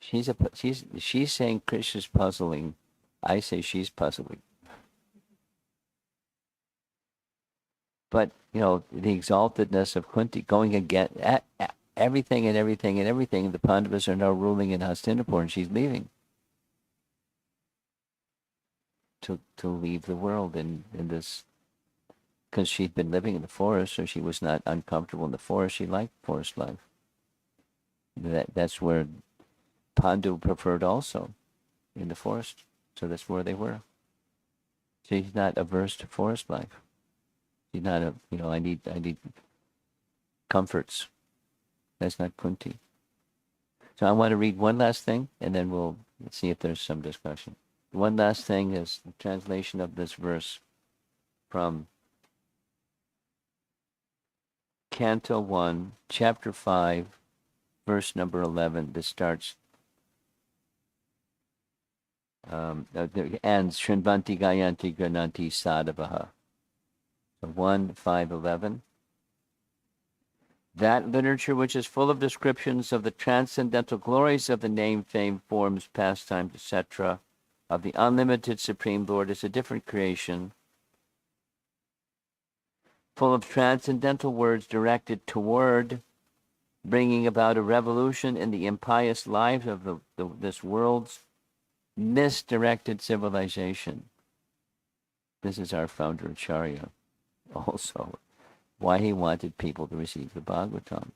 She's saying Krishna's puzzling. I say she's puzzling. But the exaltedness of Kunti going again at everything and everything and everything. The Pandavas are now ruling in Hastinapur, and she's leaving to leave the world in this, because she'd been living in the forest, so she was not uncomfortable in the forest. She liked forest life. That's where Pandu preferred also, in the forest. So that's where they were. She's not averse to forest life. She's not I need comforts. That's not Kunti. So I want to read one last thing, and then we'll see if there's some discussion. One last thing is the translation of this verse from Canto 1, Chapter 5, verse number 11. This starts, and Shrinvanti Gayanti Grananti Sadavaha. So 1, 5, 11. That literature which is full of descriptions of the transcendental glories of the name, fame, forms, pastimes, etc., of the unlimited Supreme Lord is a different creation, full of transcendental words directed toward bringing about a revolution in the impious lives of this world's misdirected civilization. This is our founder Acharya also, why he wanted people to receive the Bhagavatam.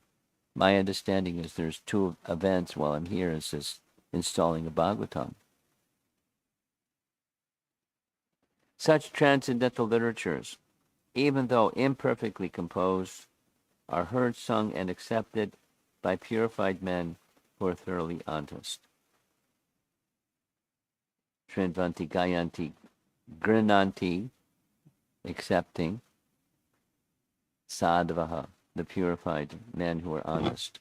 My understanding is there's two events while I'm here, is this installing a Bhagavatam. Such transcendental literatures, even though imperfectly composed, are heard, sung, and accepted by purified men who are thoroughly honest. Shrinvanti Gayanti Grinanti, accepting, Sadhavaha, the purified men who are honest.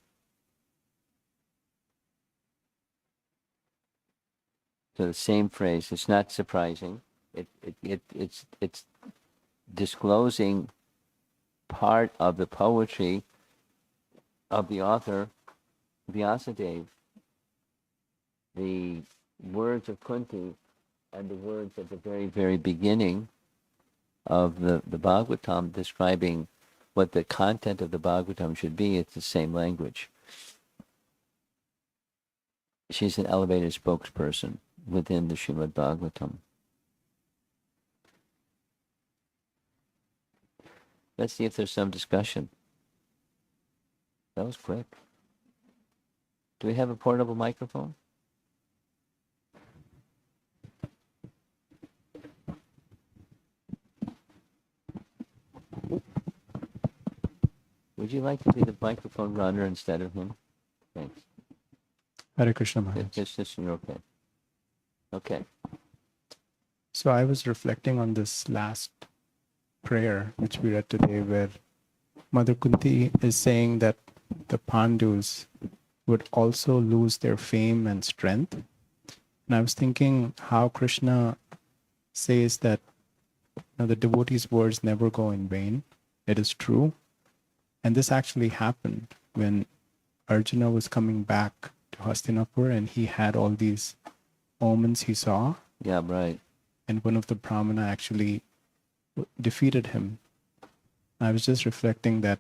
So the same phrase, it's not surprising. It's disclosing part of the poetry of the author, Vyasadeva. The words of Kunti and the words at the very, very beginning of the Bhagavatam describing what the content of the Bhagavatam should be, it's the same language. She's an elevated spokesperson within the Srimad Bhagavatam. Let's see if there's some discussion. That was quick. Do we have a portable microphone? Would you like to be the microphone runner instead of him? Thanks. Hare Krishna Maharaj. Just okay. Okay. So I was reflecting on this last prayer which we read today, where Mother Kunti is saying that the Pandus would also lose their fame and strength. And I was thinking how Krishna says that the devotee's words never go in vain. It is true. And this actually happened when Arjuna was coming back to Hastinapur, and he had all these omens he saw. Yeah, right. And one of the Brahmana actually defeated him. I was just reflecting that,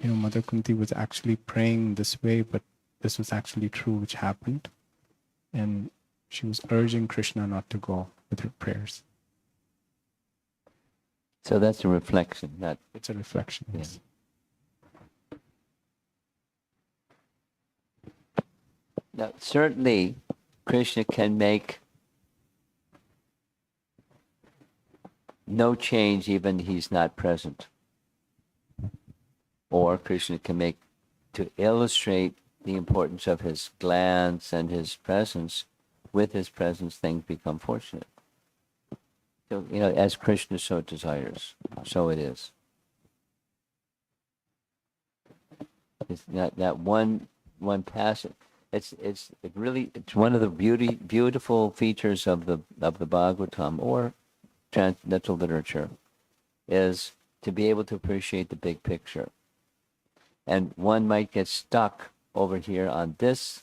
Mother Kunti was actually praying this way, but this was actually true, which happened. And she was urging Krishna not to go with her prayers. So that's a reflection. It's a reflection, yes. Now, certainly, Krishna can make no change even he's not present. Or Krishna can make, to illustrate the importance of his glance and his presence, with his presence things become fortunate. So, as Krishna so desires, so it is. It's that one passage. It's one of the beautiful features of the Bhagavatam or transcendental literature, is to be able to appreciate the big picture. And one might get stuck over here on this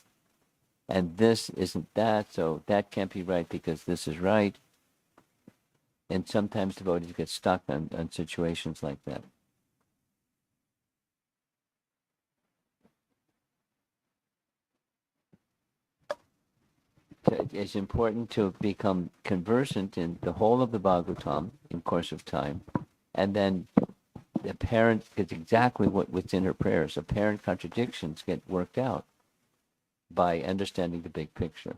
and this isn't that, so that can't be right because this is right. And sometimes devotees get stuck on situations like that. So it's important to become conversant in the whole of the Bhagavatam in course of time, and then the apparent, it's exactly what's in her prayers. Apparent contradictions get worked out by understanding the big picture.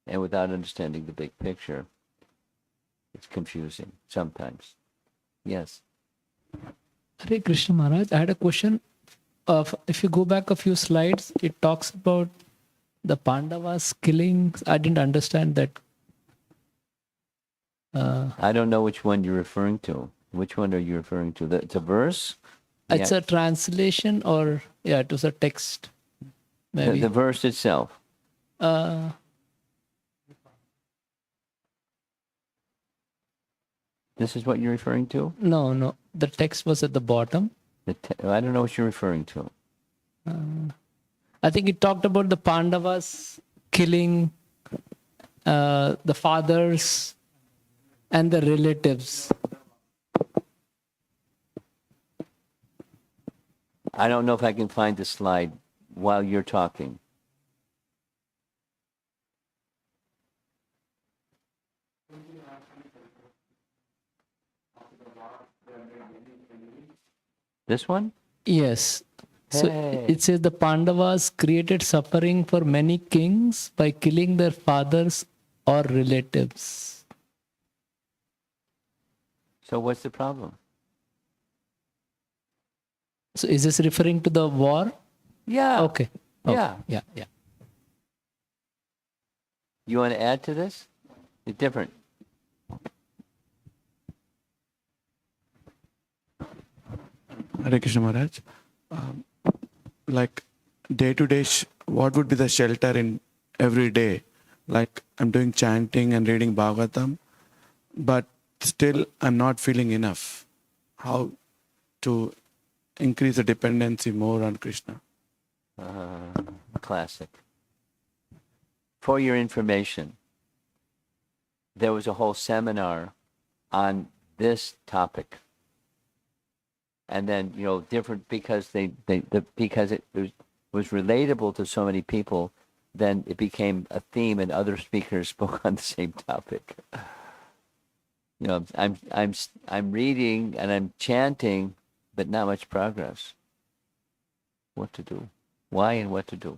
And without understanding the big picture, it's confusing sometimes. Yes. Hare Krishna Maharaj, I had a question. If you go back a few slides, it talks about the Pandavas killing. I didn't understand that. I don't know which one you're referring to. Which one are you referring to? It's a verse? It's Yeah. a translation, or yeah, it was a text. Maybe. The verse itself. Uh, This is what you're referring to? no. The text was at the bottom. I don't know what you're referring to. I think it talked about the Pandavas killing the fathers and the relatives. I don't know if I can find the slide while you're talking. This one? Yes. So Hey. it says the Pandavas created suffering for many kings by killing their fathers or relatives. So what's the problem? So is this referring to the war? Yeah. Okay. Yeah. Yeah. You want to add to this? It's different. Hare Krishna Maharaj. Like day to day, what would be the shelter in every day? Like I'm doing chanting and reading Bhagavatam, but still I'm not feeling enough. How to increase the dependency more on Krishna? Classic. For your information, there was a whole seminar on this topic. And then, different, because because it was relatable to so many people, then it became a theme and other speakers spoke on the same topic. I'm reading and I'm chanting, but not much progress. What to do? Why and what to do?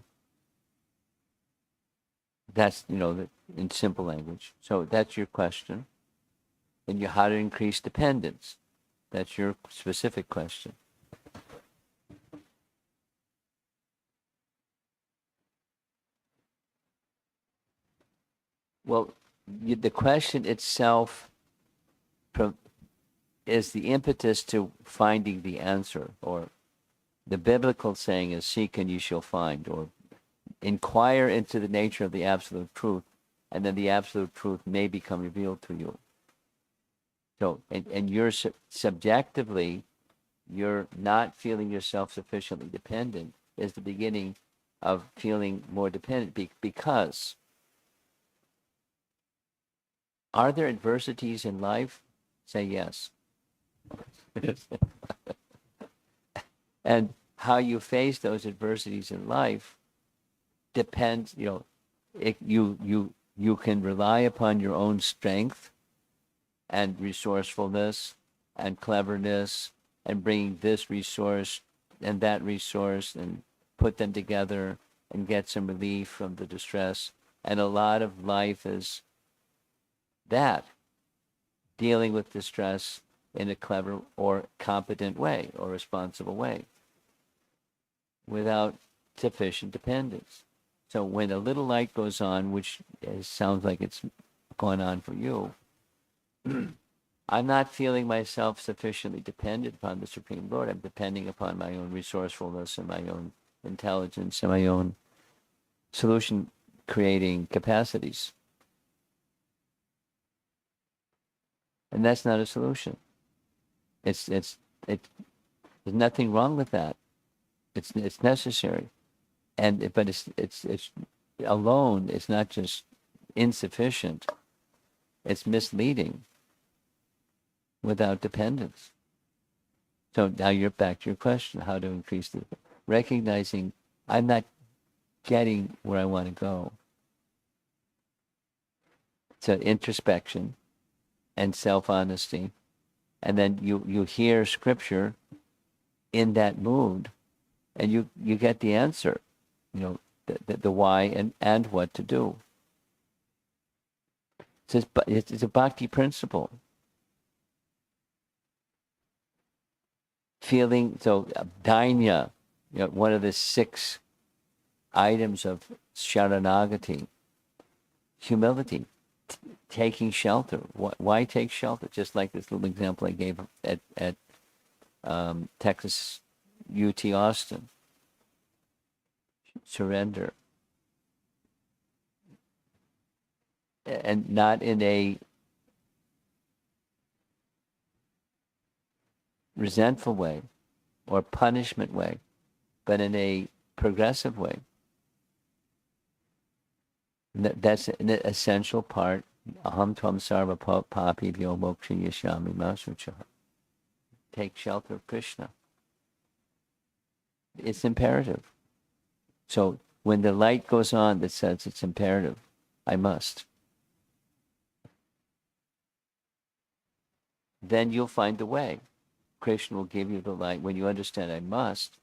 That's, in simple language. So that's your question. And how to increase dependence. That's your specific question. Well, the question itself is the impetus to finding the answer, or the biblical saying is, seek and you shall find, or inquire into the nature of the absolute truth, and then the absolute truth may become revealed to you. So, and you're subjectively, you're not feeling yourself sufficiently dependent is the beginning of feeling more dependent, because are there adversities in life? Say yes. Yes. And how you face those adversities in life depends, you can rely upon your own strength and resourcefulness and cleverness and bringing this resource and that resource and put them together and get some relief from the distress. And a lot of life is that, dealing with distress in a clever or competent way or responsible way without sufficient dependence. So when a little light goes on, which sounds like it's going on for you, I'm not feeling myself sufficiently dependent upon the Supreme Lord. I'm depending upon my own resourcefulness and my own intelligence and my own solution creating capacities. And that's not a solution. There's nothing wrong with that. It's necessary, but it's alone is not just insufficient, it's misleading without dependence. So now you're back to your question, how to increase the recognizing I'm not getting where I want to go. So introspection and self-honesty. And then you hear scripture in that mood and you get the answer, the why and what to do. It's a bhakti principle. Feeling, so dainya, one of the 6 items of sharanagati, humility, taking shelter. Why take shelter? Just like this little example I gave at Texas UT Austin. Surrender. And not in a resentful way or punishment way, but in a progressive way. That's an essential part. Aham tvam sarva papi bhyo moksha yashami masucha. Take shelter of Krishna. It's imperative. So when the light goes on that says it's imperative, I must, then you'll find the way. Krishna will give you the light. When you understand I must,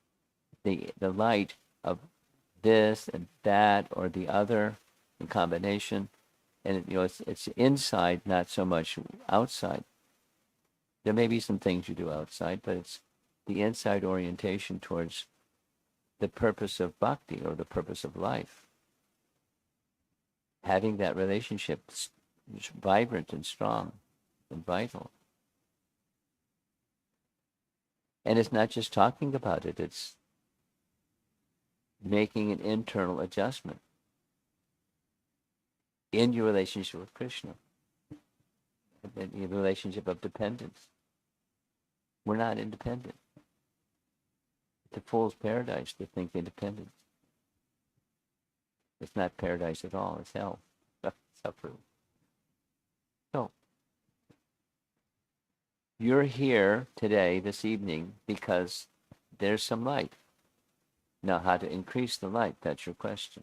the light of this and that or the other in combination, and it's inside, not so much outside. There may be some things you do outside, but it's the inside orientation towards the purpose of bhakti or the purpose of life. Having that relationship vibrant and strong and vital. And it's not just talking about it, it's making an internal adjustment in your relationship with Krishna, in your relationship of dependence. We're not independent. It's a fool's paradise to think independence. It's not paradise at all, it's hell. Suffering. So, you're here today, this evening, because there's some light. Now, how to increase the light, that's your question.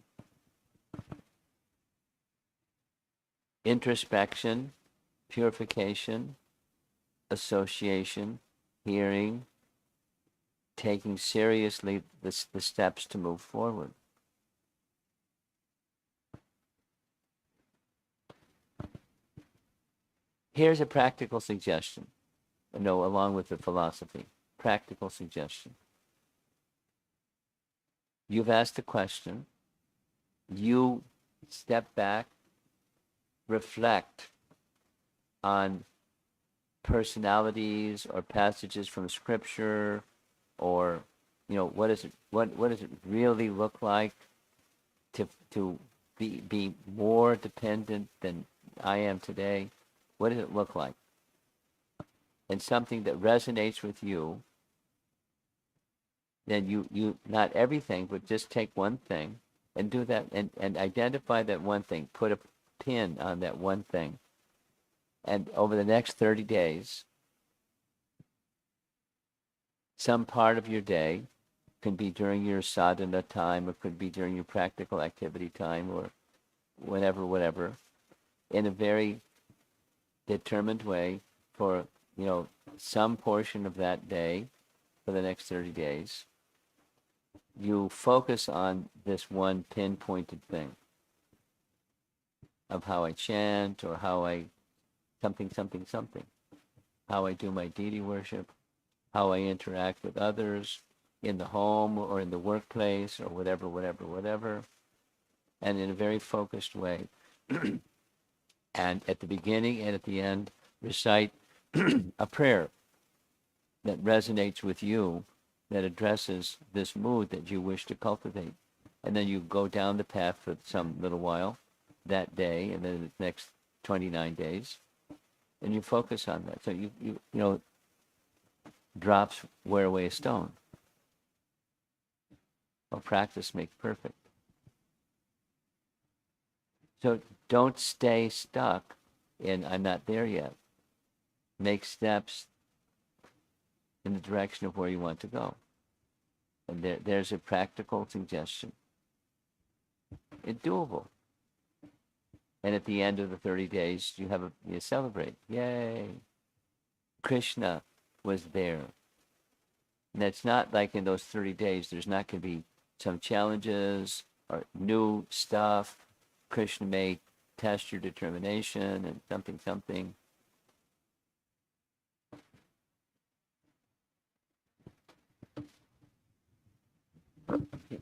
Introspection, purification, association, hearing, taking seriously the steps to move forward. Here's a practical suggestion, along with the philosophy. Practical suggestion. You've asked a question. You step back, reflect on personalities or passages from scripture, or what does it really look like to be more dependent than I am today? What does it look like? And something that resonates with you, then you not everything, but just take one thing and do that and identify that one thing. Put a pin on that one thing. And over the next 30 days, some part of your day can be during your sadhana time, or could be during your practical activity time, or whatever, in a very determined way for, some portion of that day for the next 30 days. You focus on this one pinpointed thing of how I chant, or how I something, how I do my deity worship, how I interact with others in the home or in the workplace or whatever, and in a very focused way. And at the beginning and at the end, recite a prayer that resonates with you, that addresses this mood that you wish to cultivate. And then you go down the path for some little while that day, and then the next 29 days, and you focus on that. So you drops wear away a stone. Well, practice makes perfect. So don't stay stuck in I'm not there yet. Make steps in the direction of where you want to go. And there's a practical suggestion. It's doable. And at the end of the 30 days, you celebrate. Yay! Krishna was there. And it's not like in those 30 days, there's not going to be some challenges or new stuff. Krishna may test your determination and something.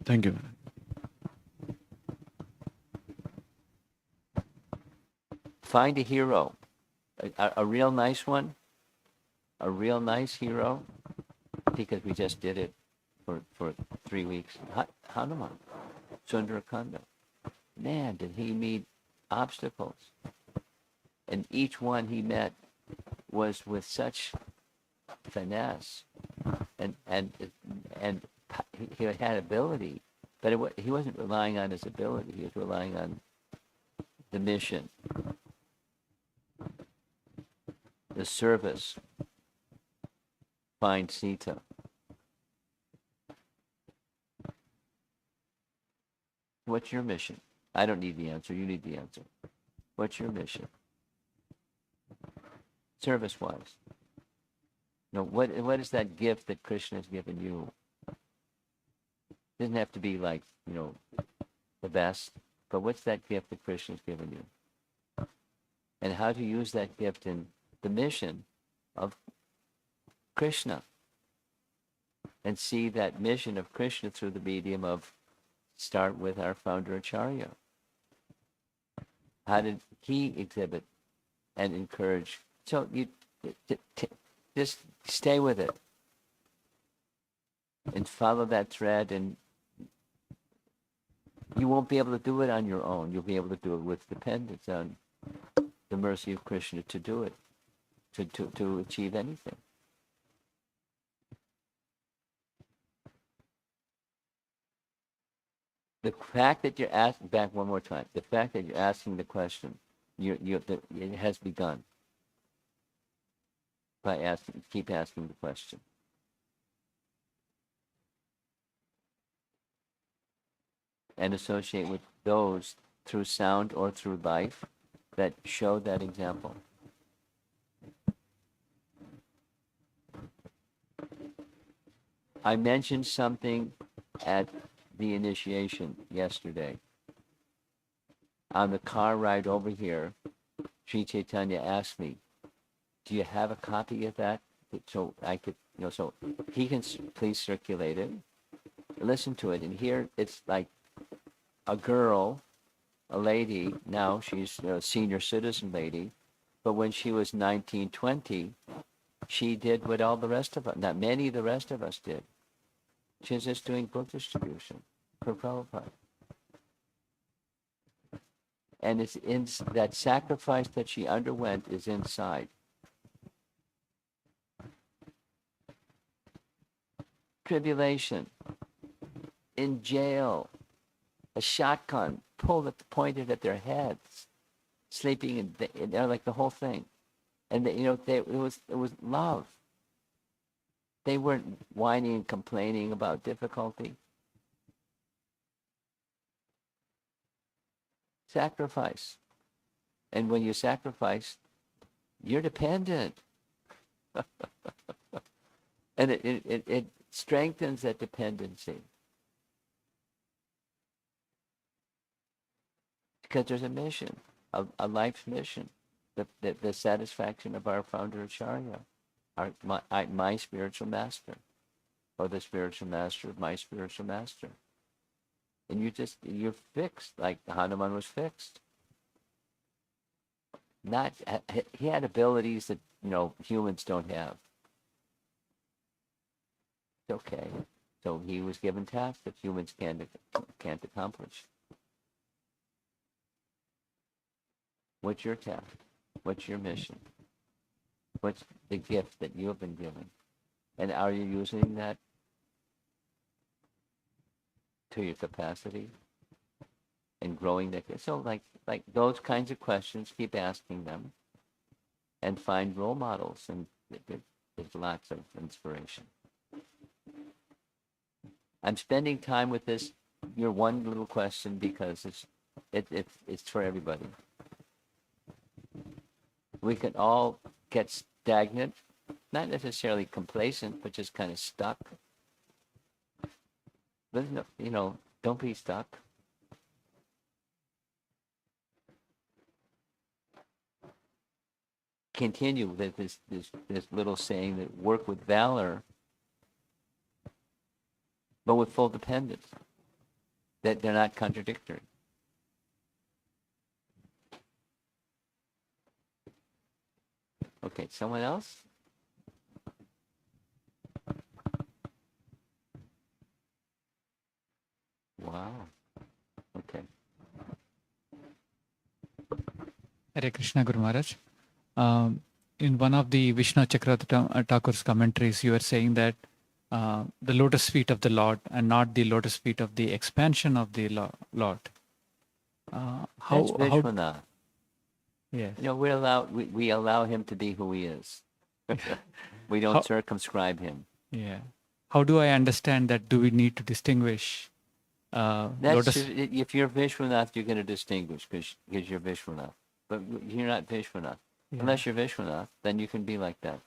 Thank you. Find a hero, a real nice one, a real nice hero, because we just did it for 3 weeks. Hanuman, Sundarakanda. Man, did he meet obstacles. And each one he met was with such finesse and he had ability, but he wasn't relying on his ability. He was relying on the mission, the service. Find Sita. What's your mission? I don't need the answer. You need the answer. What's your mission? Service-wise. No, what is that gift that Krishna has given you? It doesn't have to be like, the best, but what's that gift that Krishna has given you? And how to use that gift in the mission of Krishna. And see that mission of Krishna through the medium of, start with our founder Acharya. How did he exhibit and encourage? So you just stay with it and follow that thread, and you won't be able to do it on your own. You'll be able to do it with dependence on the mercy of Krishna to do it, to achieve anything. The fact that you're asking, back one more time, the fact that you're asking the question, it has begun by keep asking the question. And associate with those through sound or through life that show that example. I mentioned something at the initiation yesterday. On the car ride over here, Sri Chaitanya asked me, do you have a copy of that? So I could, so he can please circulate it, listen to it. And here it's like a girl, a lady, now she's a senior citizen lady, but when she was 19, 20, she did what all the rest of us, not many of the rest of us did. She was just doing book distribution for Prabhupada. And it's in that sacrifice that she underwent is inside. Tribulation, in jail, a shotgun pointed at their heads, sleeping in like the whole thing, and it was love. They weren't whining and complaining about difficulty. Sacrifice. And when you sacrifice, you're dependent. And it strengthens that dependency. Because there's a mission, a life's mission, the satisfaction of our founder Acharya, my spiritual master, or the spiritual master of my spiritual master. And you're fixed, like Hanuman was fixed. He had abilities that humans don't have. It's okay. So he was given tasks that humans can't accomplish. What's your task? What's your mission? What's the gift that you have been given? And are you using that to your capacity? and growing that. So like those kinds of questions, keep asking them, and find role models, and there's lots of inspiration. I'm spending time with this your one little question because it's for everybody. We can all get stagnant, not necessarily complacent, but just kind of stuck. But no, don't be stuck. Continue with this little saying that work with valor, but with full dependence. That they're not contradictory. Okay, someone else? Wow. Okay. Hare Krishna Guru Maharaj. In one of the Vishnu Chakravarti Thakur's commentaries, you were saying that the lotus feet of the Lord and not the lotus feet of the expansion of the Lord. That's Vishwanath. Yes. We allow him to be who he is. We don't circumscribe him. Yeah. How do I understand that? Do we need to distinguish lotus? If you're Vishwanath, you're going to distinguish because you're Vishwanath. But you're not Vishwanath. Yeah. Unless you're Vishwanath, then you can be like that.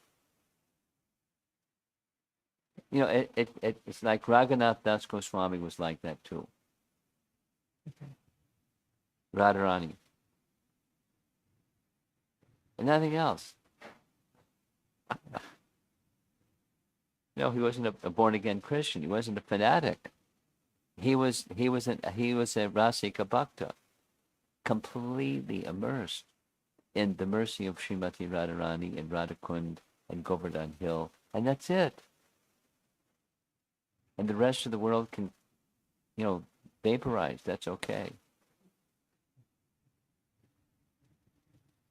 It's like Raghunath Das Goswami was like that too. Okay. Radharani. And nothing else. No, he wasn't a born again Christian. He wasn't a fanatic. He was a Rasika Bhakta, completely immersed in the mercy of Srimati Radharani and Radhakund and Govardhan Hill, and that's it. And the rest of the world can, vaporize. That's okay.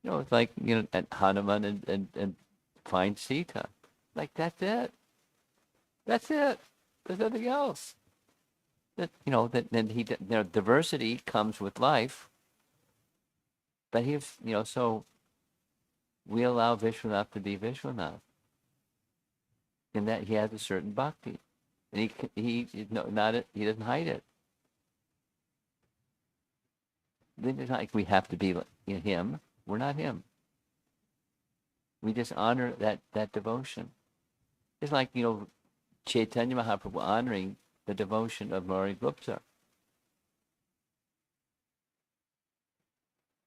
It's like at Hanuman and find Sita. Like that's it. That's it. There's nothing else. Diversity comes with life. But so we allow Vishwanath to be Vishwanath, in that he has a certain bhakti, and he doesn't hide it. It's not like we have to be like him. We're not him. We just honor that devotion. It's like Chaitanya Mahaprabhu honoring the devotion of Murari Gupta.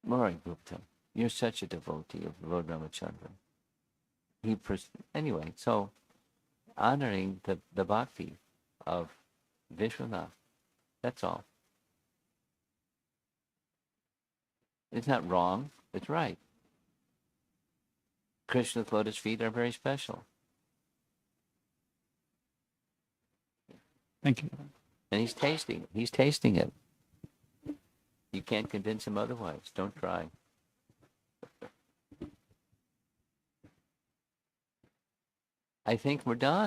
Murari Gupta, you're such a devotee of Lord Ramachandra. Anyway, so honoring the bhakti of Vishwanath, that's all. It's not wrong, it's right. Krishna's lotus feet are very special. Thank you. And he's tasting it. You can't convince him otherwise. Don't try. I think we're done.